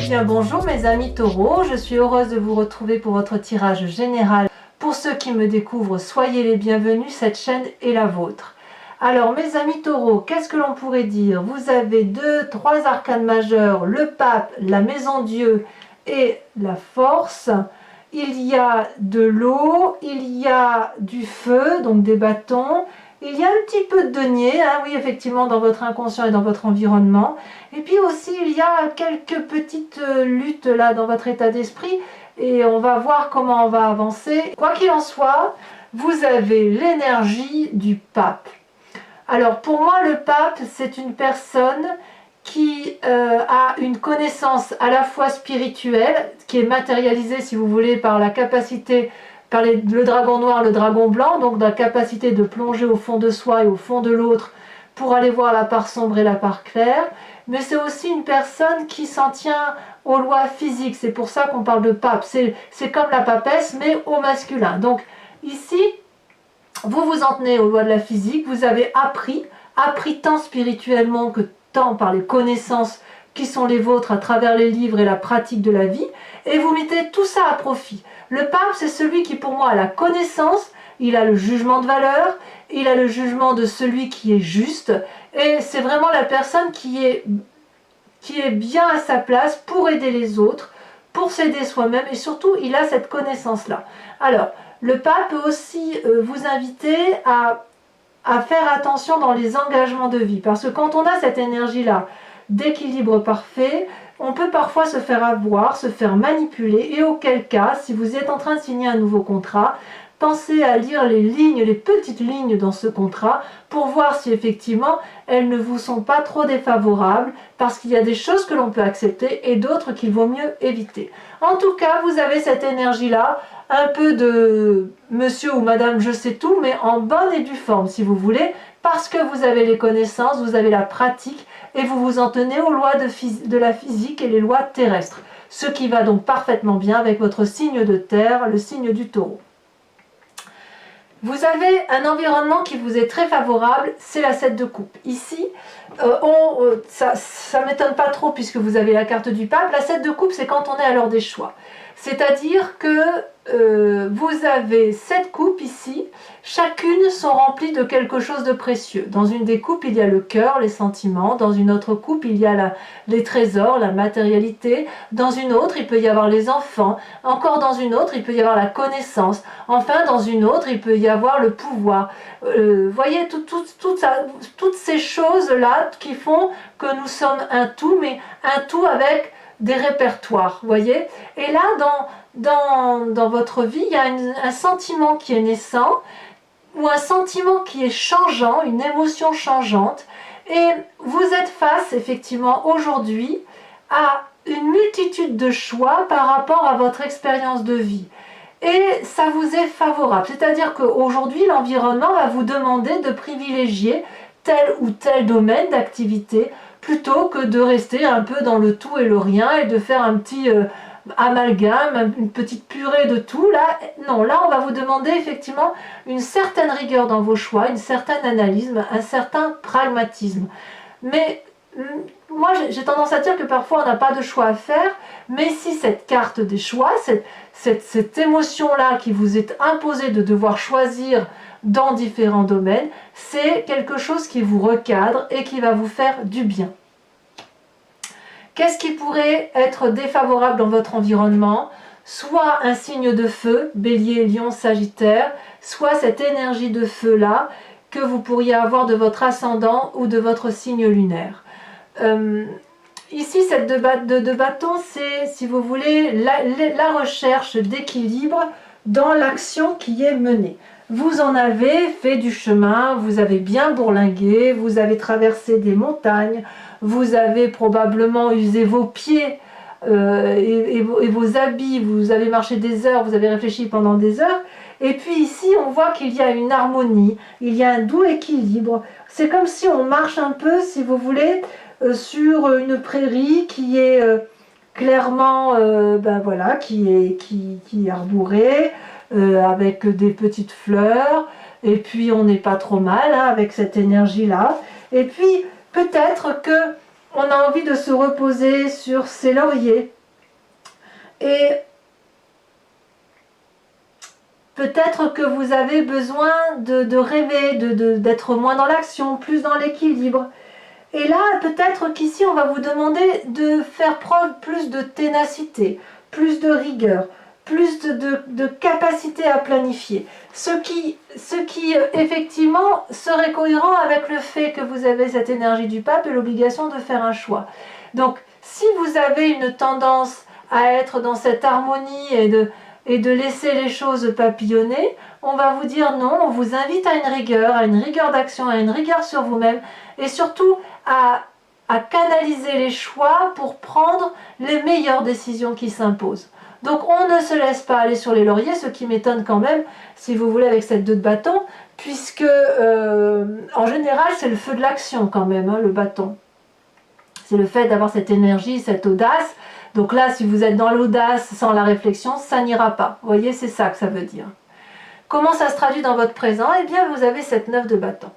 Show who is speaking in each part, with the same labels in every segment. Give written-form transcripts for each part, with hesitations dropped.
Speaker 1: bien bonjour mes amis taureaux, je suis heureuse de vous retrouver pour votre tirage général. Pour ceux qui me découvrent, soyez les bienvenus, cette chaîne est la vôtre. Alors mes amis taureaux, qu'est-ce que l'on pourrait dire? Vous avez trois arcanes majeurs, le pape, la maison Dieu et la force. Il y a de l'eau, il y a du feu, donc des bâtons. Il y a un petit peu de denier, hein, oui, effectivement, dans votre inconscient et dans votre environnement. Et puis aussi, il y a quelques petites luttes là dans votre état d'esprit. Et on va voir comment on va avancer. Quoi qu'il en soit, vous avez l'énergie du pape. Alors, pour moi, le pape, c'est une personne qui a une connaissance à la fois spirituelle, qui est matérialisée, si vous voulez, par la capacité par le dragon noir, le dragon blanc, donc la capacité de plonger au fond de soi et au fond de l'autre pour aller voir la part sombre et la part claire, mais c'est aussi une personne qui s'en tient aux lois physiques, c'est pour ça qu'on parle de pape, c'est comme la papesse mais au masculin. Donc ici, vous vous en tenez aux lois de la physique, vous avez appris tant spirituellement que tant par les connaissances qui sont les vôtres à travers les livres et la pratique de la vie, et vous mettez tout ça à profit. Le pape, c'est celui qui pour moi a la connaissance, il a le jugement de valeur, il a le jugement de celui qui est juste, et c'est vraiment la personne qui est bien à sa place pour aider les autres, pour s'aider soi-même, et surtout il a cette connaissance-là. Alors, le pape peut aussi vous inviter à faire attention dans les engagements de vie, parce que quand on a cette énergie-là, d'équilibre parfait, on peut parfois se faire avoir, se faire manipuler, et auquel cas, si vous êtes en train de signer un nouveau contrat, pensez à lire les lignes, les petites lignes dans ce contrat pour voir si effectivement elles ne vous sont pas trop défavorables, parce qu'il y a des choses que l'on peut accepter et d'autres qu'il vaut mieux éviter. En tout cas, vous avez cette énergie-là, un peu de monsieur ou madame je sais tout, mais en bonne et due forme si vous voulez, parce que vous avez les connaissances, vous avez la pratique et vous vous en tenez aux lois de la physique et les lois terrestres. Ce qui va donc parfaitement bien avec votre signe de terre, le signe du taureau. Vous avez un environnement qui vous est très favorable, c'est la 7 de coupe. Ici, ça ne m'étonne pas trop puisque vous avez la carte du pape. La 7 de coupe, c'est quand on est à l'heure des choix. C'est-à-dire que vous avez 7 coupes ici, chacune sont remplies de quelque chose de précieux. Dans une des coupes, il y a le cœur, les sentiments. Dans une autre coupe, il y a les trésors, la matérialité. Dans une autre, il peut y avoir les enfants. Encore dans une autre, il peut y avoir la connaissance. Enfin, dans une autre, il peut y avoir le pouvoir. Voyez, toutes ces choses-là qui font que nous sommes un tout, mais un tout avec des répertoires, voyez. Et là, dans votre vie, il y a un sentiment qui est naissant, ou un sentiment qui est changeant, une émotion changeante, et vous êtes face, effectivement, aujourd'hui, à une multitude de choix par rapport à votre expérience de vie. Et ça vous est favorable, c'est-à-dire qu'aujourd'hui, l'environnement va vous demander de privilégier tel ou tel domaine d'activité, plutôt que de rester un peu dans le tout et le rien et de faire un petit amalgame, une petite purée de tout. Là, non, là on va vous demander effectivement une certaine rigueur dans vos choix, une certaine analyse, un certain pragmatisme. Mais moi j'ai tendance à dire que parfois on n'a pas de choix à faire, mais si cette carte des choix, cette émotion-là qui vous est imposée de devoir choisir dans différents domaines, c'est quelque chose qui vous recadre et qui va vous faire du bien. Qu'est-ce qui pourrait être défavorable dans votre environnement? Soit un signe de feu, Bélier, Lion, Sagittaire, soit cette énergie de feu-là que vous pourriez avoir de votre ascendant ou de votre signe lunaire. Ici, cette de bâton, c'est, si vous voulez, la recherche d'équilibre dans l'action qui est menée. Vous en avez fait du chemin, vous avez bien bourlingué, vous avez traversé des montagnes, vous avez probablement usé vos pieds et vos habits, vous avez marché des heures, vous avez réfléchi pendant des heures. Et puis ici, on voit qu'il y a une harmonie, il y a un doux équilibre. C'est comme si on marche un peu, si vous voulez, sur une prairie qui est clairement, ben voilà, qui est arborée, avec des petites fleurs, et puis on n'est pas trop mal hein, avec cette énergie-là. Et puis peut-être que on a envie de se reposer sur ses lauriers, Et peut-être que vous avez besoin de rêver, d'être moins dans l'action, plus dans l'équilibre. Et là, peut-être qu'ici, on va vous demander de faire preuve plus de ténacité, plus de rigueur, plus de capacité à planifier. Ce qui effectivement serait cohérent avec le fait que vous avez cette énergie du pape et l'obligation de faire un choix. Donc, si vous avez une tendance à être dans cette harmonie et de laisser les choses papillonner, on va vous dire non, on vous invite à une rigueur d'action, à une rigueur sur vous-même, et surtout à canaliser les choix pour prendre les meilleures décisions qui s'imposent. Donc on ne se laisse pas aller sur les lauriers, ce qui m'étonne quand même, si vous voulez, avec cette 2 de bâton, puisque en général c'est le feu de l'action quand même, hein, le bâton. C'est le fait d'avoir cette énergie, cette audace. Donc là, si vous êtes dans l'audace sans la réflexion, ça n'ira pas. Vous voyez, c'est ça que ça veut dire. Comment ça se traduit dans votre présent? Eh bien, vous avez cette 9 de bâton.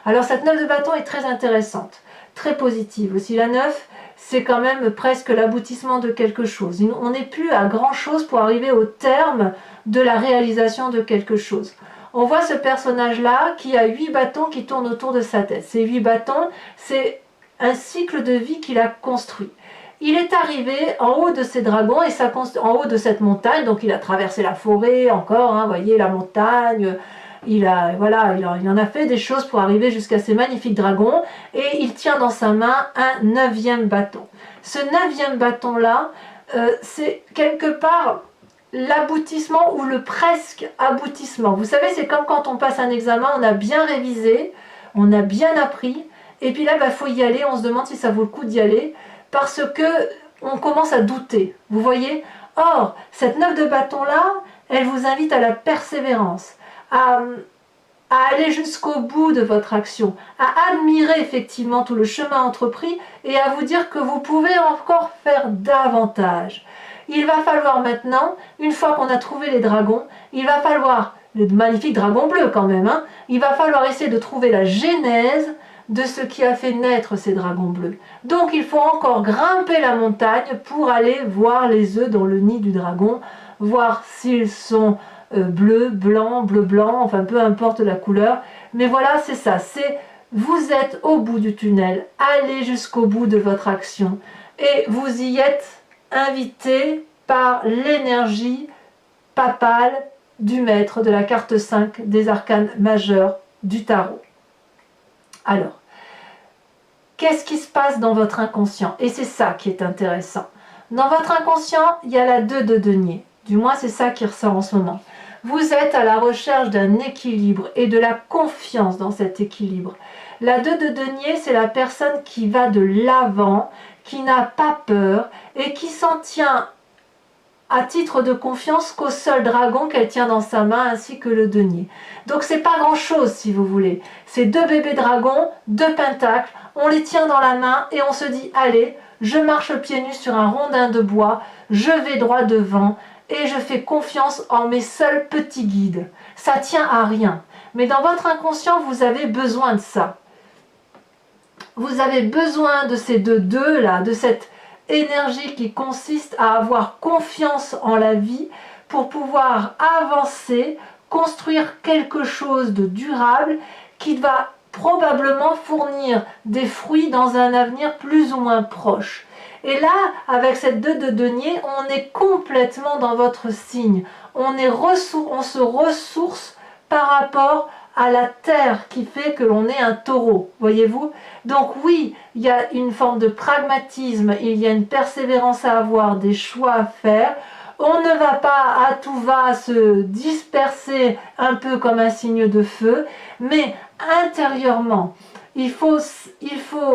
Speaker 1: Alors cette 9 de bâton est très intéressante, très positive. Aussi la 9, c'est quand même presque l'aboutissement de quelque chose. On n'est plus à grand chose pour arriver au terme de la réalisation de quelque chose. On voit ce personnage-là qui a 8 bâtons qui tournent autour de sa tête. Ces 8 bâtons, c'est un cycle de vie qu'il a construit. Il est arrivé en haut de ces dragons, et en haut de cette montagne, donc il a traversé la forêt encore, hein, voyez la montagne, il en a fait des choses pour arriver jusqu'à ces magnifiques dragons, et il tient dans sa main un 9e bâton. Ce 9e bâton-là, c'est quelque part l'aboutissement ou le presque aboutissement. Vous savez, c'est comme quand on passe un examen, on a bien révisé, on a bien appris, et puis là, il faut y aller, on se demande si ça vaut le coup d'y aller, parce que on commence à douter, vous voyez. Or, cette 9 de bâton là, elle vous invite à la persévérance, à aller jusqu'au bout de votre action, à admirer effectivement tout le chemin entrepris et à vous dire que vous pouvez encore faire davantage. Il va falloir maintenant, une fois qu'on a trouvé les dragons, il va falloir, le magnifique dragon bleu quand même, hein, il va falloir essayer de trouver la genèse de ce qui a fait naître ces dragons bleus. Donc il faut encore grimper la montagne pour aller voir les œufs dans le nid du dragon, voir s'ils sont bleus, blancs, bleu-blanc, enfin peu importe la couleur. Mais voilà, c'est ça, c'est vous êtes au bout du tunnel, allez jusqu'au bout de votre action et vous y êtes invité par l'énergie papale du maître de la carte 5 des arcanes majeurs du tarot. Alors, qu'est-ce qui se passe dans votre inconscient? Et c'est ça qui est intéressant. Dans votre inconscient, il y a la 2 de denier. Du moins, c'est ça qui ressort en ce moment. Vous êtes à la recherche d'un équilibre et de la confiance dans cet équilibre. La 2 de denier, c'est la personne qui va de l'avant, qui n'a pas peur et qui s'en tient à titre de confiance qu'au seul dragon qu'elle tient dans sa main ainsi que le denier. Donc c'est pas grand chose si vous voulez. C'est 2 bébés dragons, 2 pentacles, on les tient dans la main et on se dit allez, je marche pieds nus sur un rondin de bois, je vais droit devant et je fais confiance en mes seuls petits guides. Ça tient à rien. Mais dans votre inconscient, vous avez besoin de ça. Vous avez besoin de ces deux là, de cette énergie qui consiste à avoir confiance en la vie pour pouvoir avancer, construire quelque chose de durable qui va probablement fournir des fruits dans un avenir plus ou moins proche. Et là, avec cette 2 de denier, on est complètement dans votre signe. On se ressource par rapport à la terre qui fait que l'on est un taureau, voyez-vous. Donc oui, il y a une forme de pragmatisme, il y a une persévérance à avoir, des choix à faire. On ne va pas à tout va se disperser un peu comme un signe de feu, mais intérieurement, il faut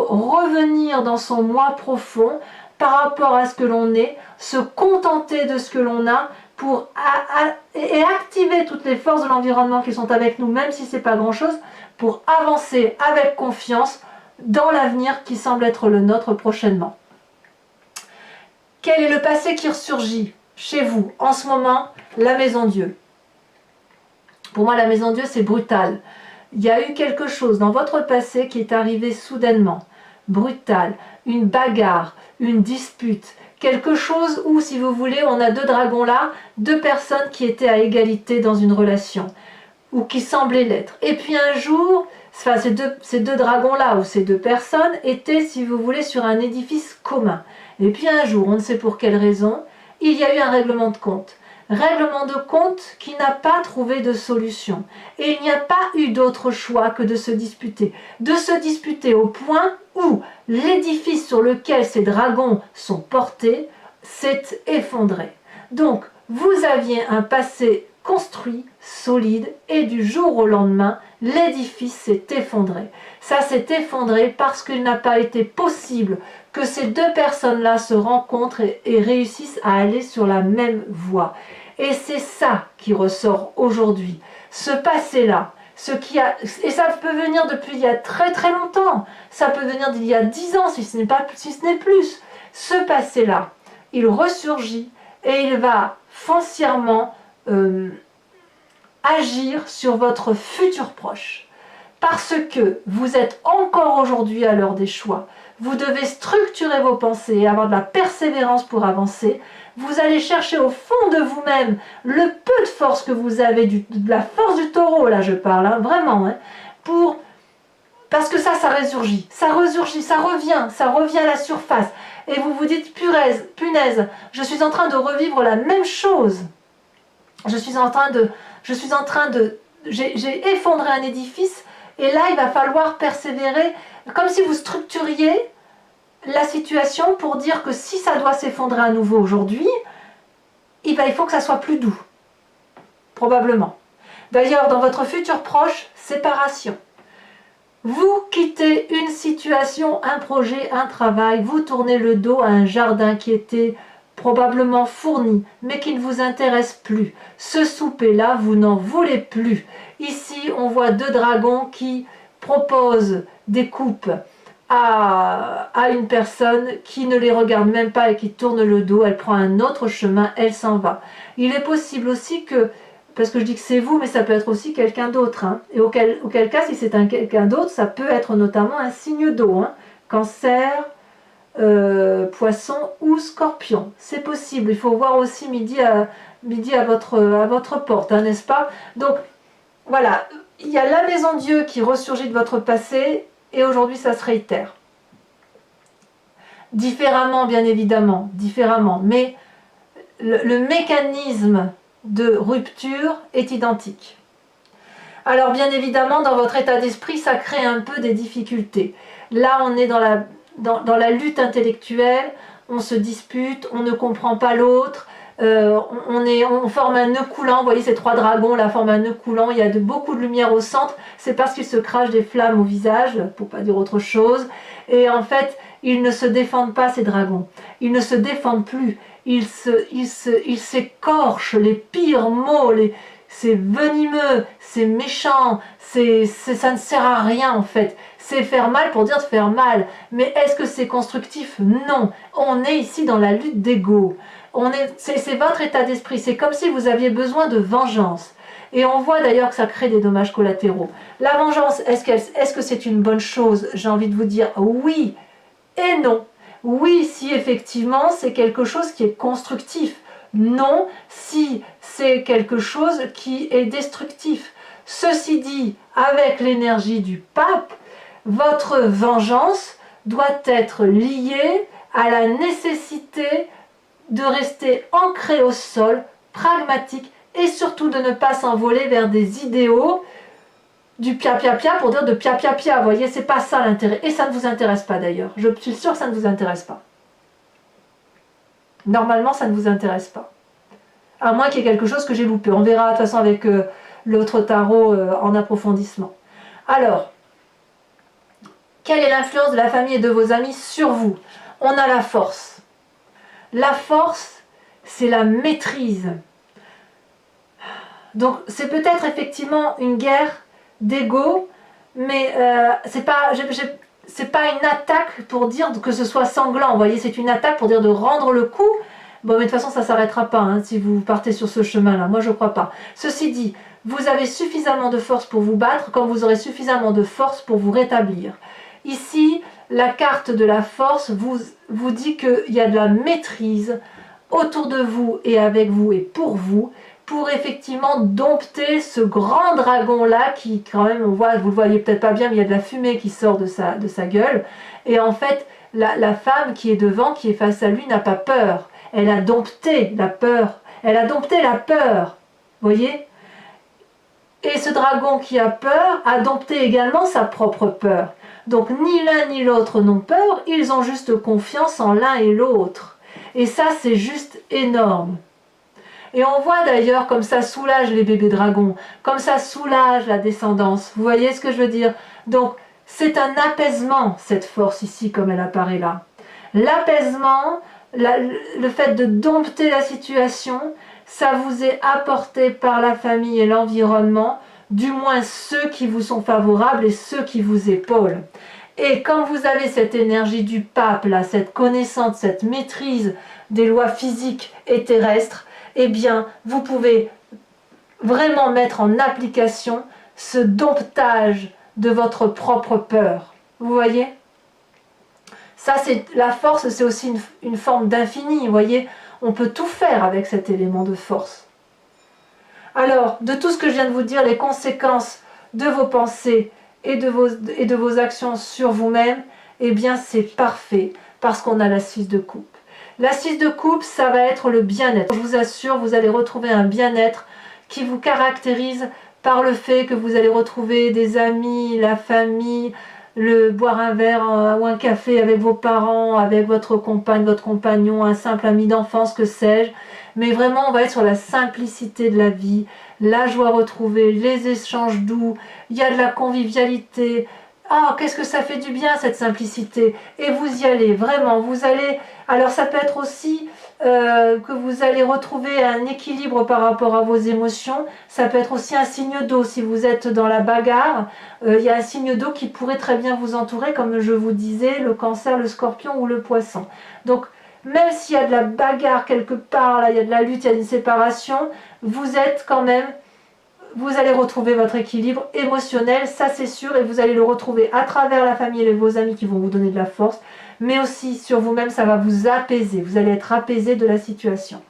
Speaker 1: revenir dans son moi profond par rapport à ce que l'on est, se contenter de ce que l'on a pour et activer toutes les forces de l'environnement qui sont avec nous, même si ce n'est pas grand-chose, pour avancer avec confiance dans l'avenir qui semble être le nôtre prochainement. Quel est le passé qui ressurgit chez vous en ce moment? La maison Dieu. Pour moi, la maison Dieu, c'est brutal. Il y a eu quelque chose dans votre passé qui est arrivé soudainement, brutal, une bagarre, une dispute, quelque chose où, si vous voulez, on a deux dragons là, deux personnes qui étaient à égalité dans une relation, ou qui semblaient l'être. Et puis un jour, enfin, ces deux dragons-là, ou ces deux personnes, étaient, si vous voulez, sur un édifice commun. Et puis un jour, on ne sait pour quelle raison, il y a eu un règlement de compte. Règlement de compte qui n'a pas trouvé de solution. Et il n'y a pas eu d'autre choix que de se disputer. De se disputer au point où l'édifice sur lequel ces dragons sont portés s'est effondré. Donc, vous aviez un passé construit, solide, et du jour au lendemain, l'édifice s'est effondré. Ça s'est effondré parce qu'il n'a pas été possible que ces deux personnes-là se rencontrent et réussissent à aller sur la même voie. Et c'est ça qui ressort aujourd'hui. Ce passé-là, et ça peut venir depuis il y a très très longtemps, ça peut venir d'il y a 10 ans si ce n'est plus. Ce passé-là, il ressurgit et il va foncièrement agir sur votre futur proche. Parce que vous êtes encore aujourd'hui à l'heure des choix. Vous devez structurer vos pensées et avoir de la persévérance pour avancer. Vous allez chercher au fond de vous-même le peu de force que vous avez, de la force du taureau, là je parle, hein, vraiment, hein, parce que ça ressurgit, ça revient à la surface. Et vous vous dites, punaise, je suis en train de revivre la même chose. J'ai effondré un édifice, et là il va falloir persévérer, comme si vous structuriez la situation pour dire que si ça doit s'effondrer à nouveau aujourd'hui, il faut que ça soit plus doux, probablement. D'ailleurs, dans votre futur proche, séparation. Vous quittez une situation, un projet, un travail, vous tournez le dos à un jardin qui était probablement fourni, mais qui ne vous intéresse plus. Ce souper-là, vous n'en voulez plus. Ici, on voit deux dragons qui proposent des coupes à une personne qui ne les regarde même pas et qui tourne le dos. Elle prend un autre chemin, elle s'en va. Il est possible aussi que, parce que je dis que c'est vous, mais ça peut être aussi quelqu'un d'autre. Hein. Et auquel cas, si c'est quelqu'un d'autre, ça peut être notamment un signe d'eau. Hein. Cancer, Poisson ou Scorpion. C'est possible. Il faut voir aussi midi à votre porte, hein, n'est-ce pas? Donc, voilà. Il y a la maison Dieu qui ressurgit de votre passé et aujourd'hui, ça se réitère. Différemment, bien évidemment. Différemment. Mais le mécanisme de rupture est identique. Alors bien évidemment, dans votre état d'esprit, ça crée un peu des difficultés. Là, on est dans la lutte intellectuelle, on se dispute, on ne comprend pas l'autre, on forme un nœud coulant. Vous voyez, ces trois dragons là forment un nœud coulant, il y a beaucoup de lumière au centre, c'est parce qu'ils se crachent des flammes au visage, pour pas dire autre chose, et en fait, ils ne se défendent pas, ces dragons, ils ne se défendent plus, ils s'écorchent les pires mots, c'est venimeux, c'est méchant, ça ne sert à rien en fait. C'est faire mal pour dire de faire mal. Mais est-ce que c'est constructif? Non. On est ici dans la lutte d'ego. C'est votre état d'esprit. C'est comme si vous aviez besoin de vengeance. Et on voit d'ailleurs que ça crée des dommages collatéraux. La vengeance, est-ce que c'est une bonne chose? J'ai envie de vous dire oui et non. Oui, si effectivement c'est quelque chose qui est constructif. Non, si c'est quelque chose qui est destructif. Ceci dit, avec l'énergie du pape, votre vengeance doit être liée à la nécessité de rester ancré au sol, pragmatique, et surtout de ne pas s'envoler vers des idéaux du pia-pia-pia pour dire de pia-pia-pia. Vous voyez, c'est pas ça l'intérêt. Et ça ne vous intéresse pas d'ailleurs. Je suis sûre que ça ne vous intéresse pas. Normalement, ça ne vous intéresse pas. À moins qu'il y ait quelque chose que j'ai loupé. On verra de toute façon avec l'autre tarot en approfondissement. Alors, quelle est l'influence de la famille et de vos amis sur vous? On a la force. La force, c'est la maîtrise. Donc, c'est peut-être effectivement une guerre d'ego, mais c'est pas une attaque pour dire que ce soit sanglant. Vous voyez, c'est une attaque pour dire de rendre le coup. Bon, mais de toute façon, ça ne s'arrêtera pas hein, si vous partez sur ce chemin-là. Moi, je ne crois pas. Ceci dit, vous avez suffisamment de force pour vous battre quand vous aurez suffisamment de force pour vous rétablir. Ici, la carte de la force vous dit qu'il y a de la maîtrise autour de vous et avec vous et pour effectivement dompter ce grand dragon là qui quand même, on voit, vous le voyez peut-être pas bien, mais il y a de la fumée qui sort de sa gueule. Et en fait, la femme qui est devant, qui est face à lui, n'a pas peur. Elle a dompté la peur. Elle a dompté la peur. Vous voyez? Et ce dragon qui a peur a dompté également sa propre peur. Donc ni l'un ni l'autre n'ont peur, ils ont juste confiance en l'un et l'autre. Et ça, c'est juste énorme. Et on voit d'ailleurs comme ça soulage les bébés dragons, comme ça soulage la descendance. Vous voyez ce que je veux dire? Donc, c'est un apaisement, cette force ici, comme elle apparaît là. L'apaisement, le fait de dompter la situation, ça vous est apporté par la famille et l'environnement, du moins ceux qui vous sont favorables et ceux qui vous épaulent. Et quand vous avez cette énergie du pape, là, cette connaissance, cette maîtrise des lois physiques et terrestres, eh bien, vous pouvez vraiment mettre en application ce domptage de votre propre peur. Vous voyez? Ça, c'est la force, c'est aussi une forme d'infini. Vous voyez? On peut tout faire avec cet élément de force. Alors, de tout ce que je viens de vous dire, les conséquences de vos pensées et de vos actions sur vous-même, eh bien, c'est parfait parce qu'on a la 6 de coupe. La 6 de coupe, ça va être le bien-être. Je vous assure, vous allez retrouver un bien-être qui vous caractérise par le fait que vous allez retrouver des amis, la famille, boire un verre ou un café avec vos parents, avec votre compagne, votre compagnon, un simple ami d'enfance, que sais-je. Mais vraiment, on va être sur la simplicité de la vie, la joie retrouvée, les échanges doux, il y a de la convivialité. Ah, qu'est-ce que ça fait du bien cette simplicité! Et vous y allez, vraiment, vous allez... Alors ça peut être aussi que vous allez retrouver un équilibre par rapport à vos émotions. Ça peut être aussi un signe d'eau. Si vous êtes dans la bagarre, il y a un signe d'eau qui pourrait très bien vous entourer, comme je vous disais, le cancer, le scorpion ou le poisson. Donc, même s'il y a de la bagarre quelque part, là, il y a de la lutte, il y a une séparation, vous êtes quand même... Vous allez retrouver votre équilibre émotionnel, ça c'est sûr, et vous allez le retrouver à travers la famille et vos amis qui vont vous donner de la force, mais aussi sur vous-même, ça va vous apaiser, vous allez être apaisé de la situation.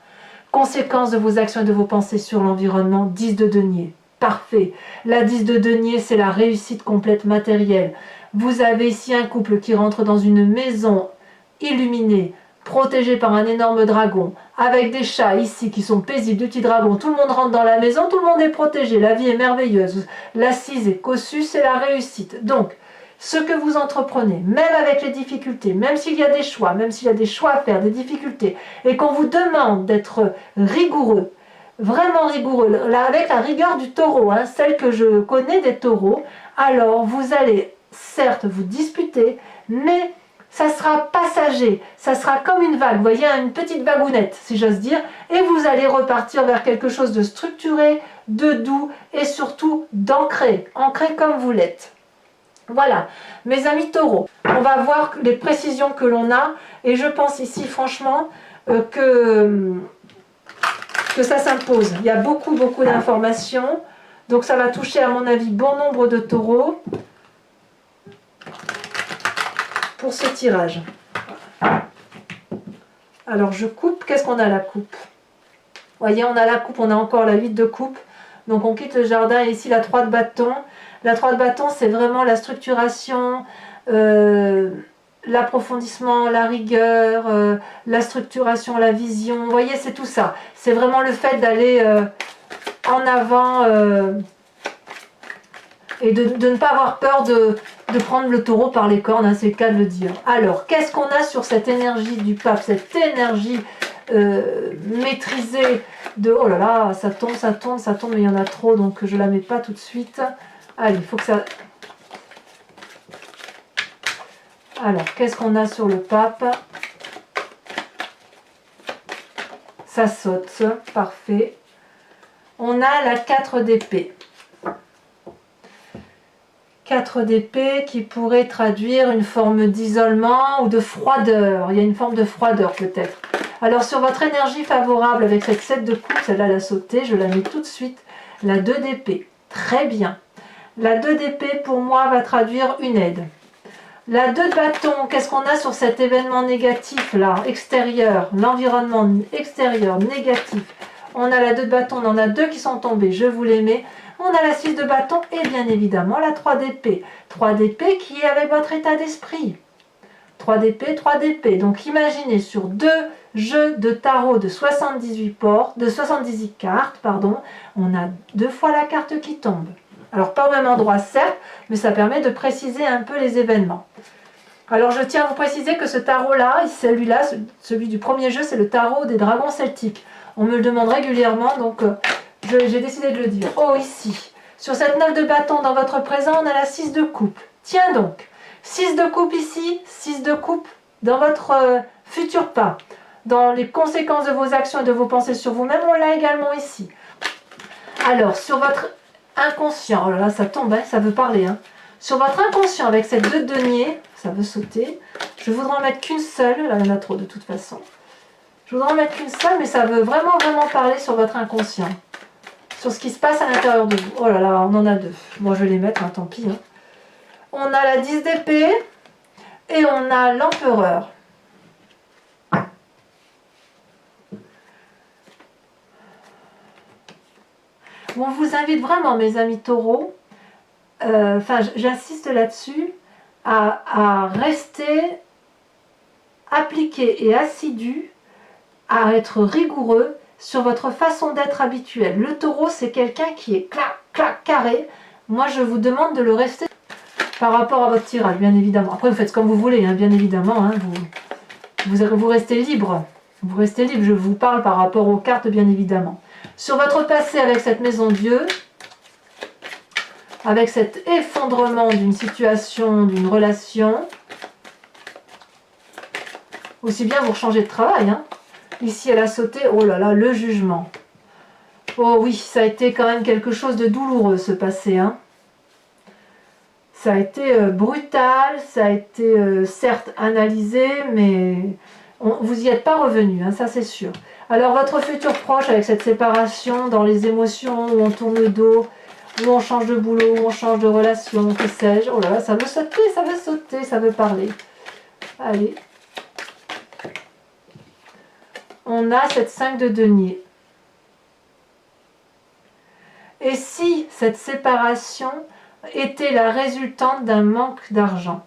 Speaker 1: Conséquence de vos actions et de vos pensées sur l'environnement, 10 de denier. Parfait. La 10 de denier, c'est la réussite complète matérielle. Vous avez ici un couple qui rentre dans une maison illuminée, protégé par un énorme dragon, avec des chats ici qui sont paisibles, de petits dragons. Tout le monde rentre dans la maison, tout le monde est protégé, la vie est merveilleuse. L'assise est cossue, c'est la réussite. Donc, ce que vous entreprenez, même avec les difficultés, même s'il y a des choix, même s'il y a des choix à faire, des difficultés, et qu'on vous demande d'être rigoureux, vraiment rigoureux, là, avec la rigueur du taureau, hein, celle que je connais des taureaux, alors vous allez certes vous disputer, mais ça sera passager, ça sera comme une vague, vous voyez, une petite vagounette, si j'ose dire, et vous allez repartir vers quelque chose de structuré, de doux, et surtout d'ancré, ancré comme vous l'êtes. Voilà, mes amis taureaux, on va voir les précisions que l'on a, et je pense ici, franchement, que ça s'impose. Il y a beaucoup d'informations, donc ça va toucher, à mon avis, bon nombre de taureaux. Pour ce tirage. Alors je coupe, qu'est-ce qu'on a à la coupe? Vous voyez, on a la coupe, on a encore la 8 de coupe. Donc on quitte le jardin et ici la 3 de bâton. La 3 de bâton, c'est vraiment la structuration, l'approfondissement, la rigueur, la structuration, la vision. Vous voyez, c'est tout ça. C'est vraiment le fait d'aller en avant et de ne pas avoir peur de prendre le taureau par les cornes, hein, c'est le cas de le dire. Alors, qu'est-ce qu'on a sur cette énergie du pape, cette énergie maîtrisée de... Oh là là, ça tombe, mais il y en a trop, donc je ne la mets pas tout de suite. Allez, il faut que ça... Alors, qu'est-ce qu'on a sur le pape? Ça saute, parfait. On a la 4 d'épée. 4 d'épée qui pourrait traduire une forme d'isolement ou de froideur. Il y a une forme de froideur peut-être. Alors sur votre énergie favorable avec cette 7 de coupe, celle-là elle a sauté, je la mets tout de suite. La 2 d'épée, très bien. La 2 d'épée pour moi va traduire une aide. La 2 de bâton, qu'est-ce qu'on a sur cet événement négatif là, extérieur, l'environnement extérieur négatif? On a la 2 de bâton, on en a 2 qui sont tombés, je vous les mets. On a la 6 de bâton et bien évidemment la 3 d'épée. 3 d'épée qui est avec votre état d'esprit. 3 d'épée, 3 d'épée. Donc imaginez sur 2 jeux de tarot de 78 cartes, pardon, on a 2 fois la carte qui tombe. Alors pas au même endroit certes, mais ça permet de préciser un peu les événements. Alors je tiens à vous préciser que ce tarot-là, celui-là, celui du premier jeu, c'est le tarot des dragons celtiques. On me le demande régulièrement, donc j'ai décidé de le dire. Oh, ici, sur cette 9 de bâton dans votre présent, on a la 6 de coupe. Tiens donc, 6 de coupe ici, 6 de coupe dans votre futur pas. Dans les conséquences de vos actions et de vos pensées sur vous-même, on l'a également ici. Alors, sur votre inconscient, oh là là, ça tombe, hein, ça veut parler. Hein. Sur votre inconscient, avec cette 2 de denier, ça veut sauter. Je voudrais en mettre qu'une seule, là il y en a trop de toute façon. Je voudrais en mettre qu'une seule, mais ça veut vraiment parler sur votre inconscient. Sur ce qui se passe à l'intérieur de vous. Oh là là, on en a 2. Bon, je vais les mettre, hein, tant pis. Hein. On a la 10 d'épée et on a l'empereur. On vous invite vraiment, mes amis taureaux, j'insiste là-dessus, à rester appliqué et assidu, à être rigoureux sur votre façon d'être habituelle. Le taureau, c'est quelqu'un qui est clac, clac, carré. Moi, je vous demande de le rester par rapport à votre tirage, bien évidemment. Après, vous faites comme vous voulez, hein, bien évidemment. Hein, vous restez libre. Vous restez libre. Je vous parle par rapport aux cartes, bien évidemment. Sur votre passé avec cette maison Dieu, avec cet effondrement d'une situation, d'une relation, aussi bien vous changez de travail. Hein. Ici, elle a sauté, oh là là, le jugement. Oh oui, ça a été quand même quelque chose de douloureux, ce passé. Hein. Ça a été brutal, ça a été certes analysé, mais vous n'y êtes pas revenu, hein, ça c'est sûr. Alors votre futur proche avec cette séparation dans les émotions, où on tourne le dos, où on change de boulot, où on change de relation, que sais-je. Oh là là, ça veut sauter, ça veut sauter, ça veut parler. Allez. On a cette 5 de denier. Et si cette séparation était la résultante d'un manque d'argent?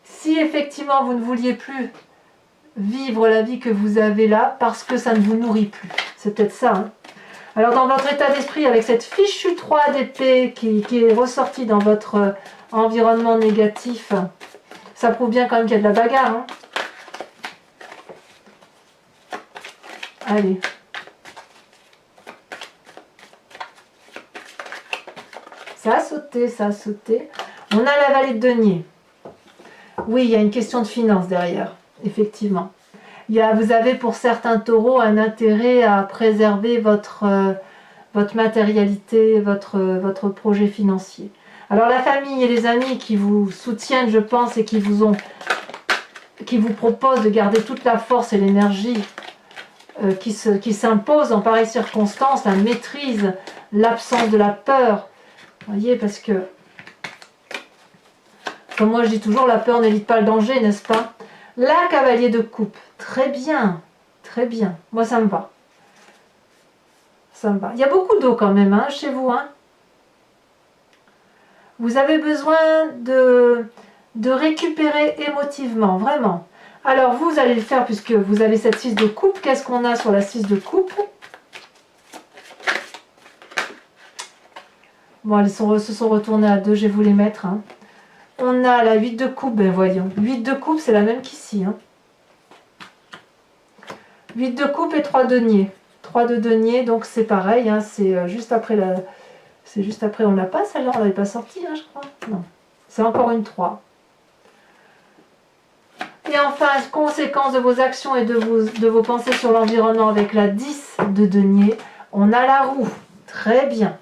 Speaker 1: Si effectivement vous ne vouliez plus vivre la vie que vous avez là parce que ça ne vous nourrit plus, c'est peut-être ça. Hein. Alors dans votre état d'esprit, avec cette fichue 3 d'épée qui est ressortie dans votre environnement négatif, ça prouve bien quand même qu'il y a de la bagarre. Hein. Allez. Ça a sauté, ça a sauté. On a la vallée de denier. Oui, il y a une question de finance derrière, effectivement. Vous avez pour certains taureaux un intérêt à préserver votre matérialité, votre projet financier. Alors la famille et les amis qui vous soutiennent, je pense, et qui vous proposent de garder toute la force et l'énergie qui s'impose en pareilles circonstances, la maîtrise, l'absence de la peur. Vous voyez, parce que, comme moi je dis toujours, la peur n'évite pas le danger, n'est-ce pas? La cavalier de coupe, très bien, très bien. Moi ça me va. Ça me va. Il y a beaucoup d'eau quand même, hein, chez vous. Hein. Vous avez besoin de récupérer émotivement, vraiment. Alors vous allez le faire puisque vous avez cette 6 de coupe. Qu'est-ce qu'on a sur la 6 de coupe? Bon, elles se sont retournées à 2, je vais vous les mettre. Hein. On a la 8 de coupe, ben voyons. 8 de coupe, c'est la même qu'ici. Hein. 8 de coupe et 3 deniers. 3 de denier, donc c'est pareil. Hein, c'est juste après C'est juste après, on l'a pas, celle-là, on l'avait pas sortie, hein, je crois. Non, c'est encore une 3. Et enfin, conséquence de vos actions et de vos pensées sur l'environnement avec la 10 de denier, on a la roue. Très bien.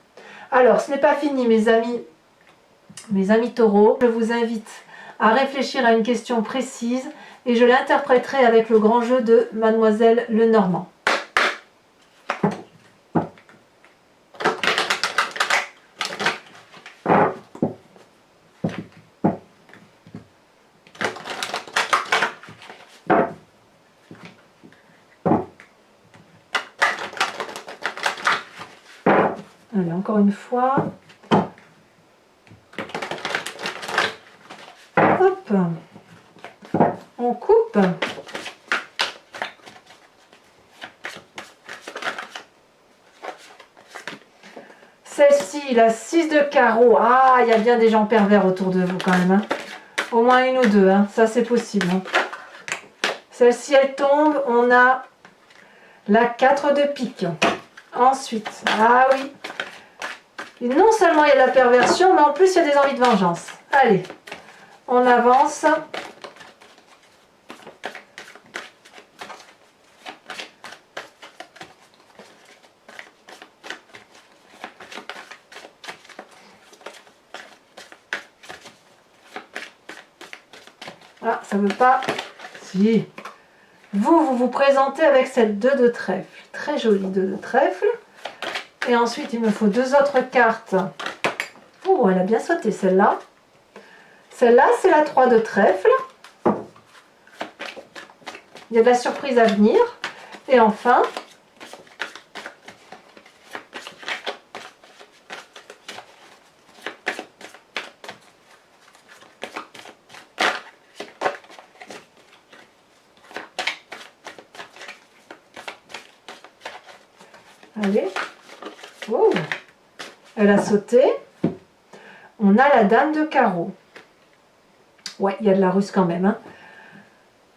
Speaker 1: Alors, ce n'est pas fini, mes amis taureaux. Je vous invite à réfléchir à une question précise et je l'interpréterai avec le grand jeu de Mademoiselle Lenormand. Allez, encore une fois. Hop. On coupe. Celle-ci, la 6 de carreau. Ah, il y a bien des gens pervers autour de vous quand même. Hein. Au moins une ou deux, hein. Ça c'est possible. Hein. Celle-ci, elle tombe. On a la 4 de pique. Ensuite, ah oui. Et non seulement il y a de la perversion, mais en plus il y a des envies de vengeance. Allez, on avance. Ah, ça veut pas. Si. Vous vous présentez avec cette 2 de trèfle. Très jolie 2 de trèfle. Et ensuite, il me faut deux autres cartes. Oh, elle a bien sauté celle-là. Celle-là, c'est la 3 de trèfle. Il y a de la surprise à venir. Et enfin, allez. Oh, elle a sauté. On a la dame de carreau. Ouais, il y a de la ruse quand même. Hein.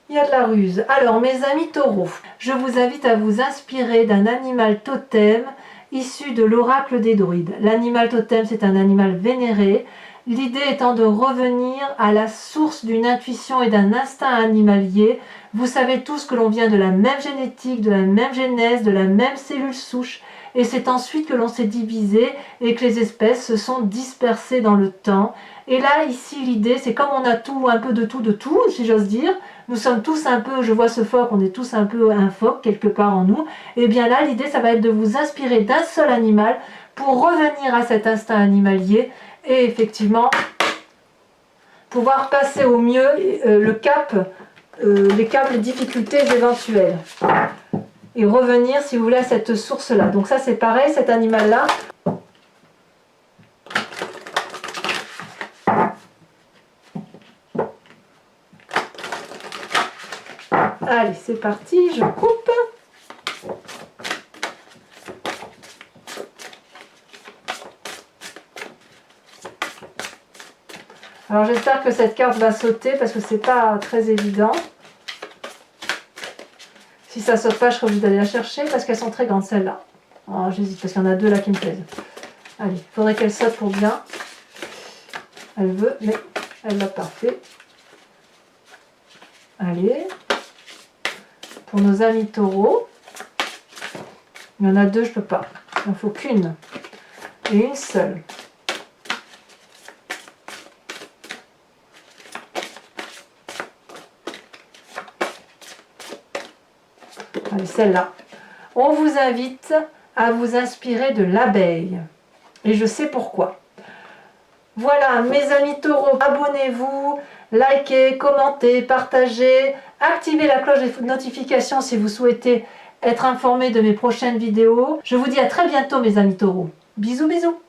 Speaker 1: Il y a de la ruse. Alors, mes amis taureaux, je vous invite à vous inspirer d'un animal totem issu de l'oracle des druides. L'animal totem, c'est un animal vénéré. L'idée étant de revenir à la source d'une intuition et d'un instinct animalier. Vous savez tous que l'on vient de la même génétique, de la même genèse, de la même cellule souche. Et c'est ensuite que l'on s'est divisé et que les espèces se sont dispersées dans le temps. Et là, ici, l'idée, c'est comme on a tout, un peu de tout, si j'ose dire. Nous sommes tous un peu, je vois ce phoque, on est tous un peu un phoque quelque part en nous. Et bien là, l'idée, ça va être de vous inspirer d'un seul animal pour revenir à cet instinct animalier et effectivement pouvoir passer au mieux le cap, les difficultés éventuelles. Et revenir, si vous voulez, à cette source-là. Donc ça, c'est pareil, cet animal-là. Allez, c'est parti, je coupe. Alors j'espère que cette carte va sauter parce que c'est pas très évident. Si ça saute pas, je serai obligée d'aller la chercher parce qu'elles sont très grandes celles-là. Oh, j'hésite parce qu'il y en a deux là qui me plaisent. Allez, il faudrait qu'elle saute pour bien. Elle veut, mais elle l'a pas fait. Allez. Pour nos amis taureaux, il y en a deux, je peux pas. Il n'en faut qu'une. Et une seule. Allez, celle-là. On vous invite à vous inspirer de l'abeille. Et je sais pourquoi. Voilà, mes amis taureaux, abonnez-vous, likez, commentez, partagez, activez la cloche de notification si vous souhaitez être informé de mes prochaines vidéos. Je vous dis à très bientôt, mes amis taureaux. Bisous, bisous.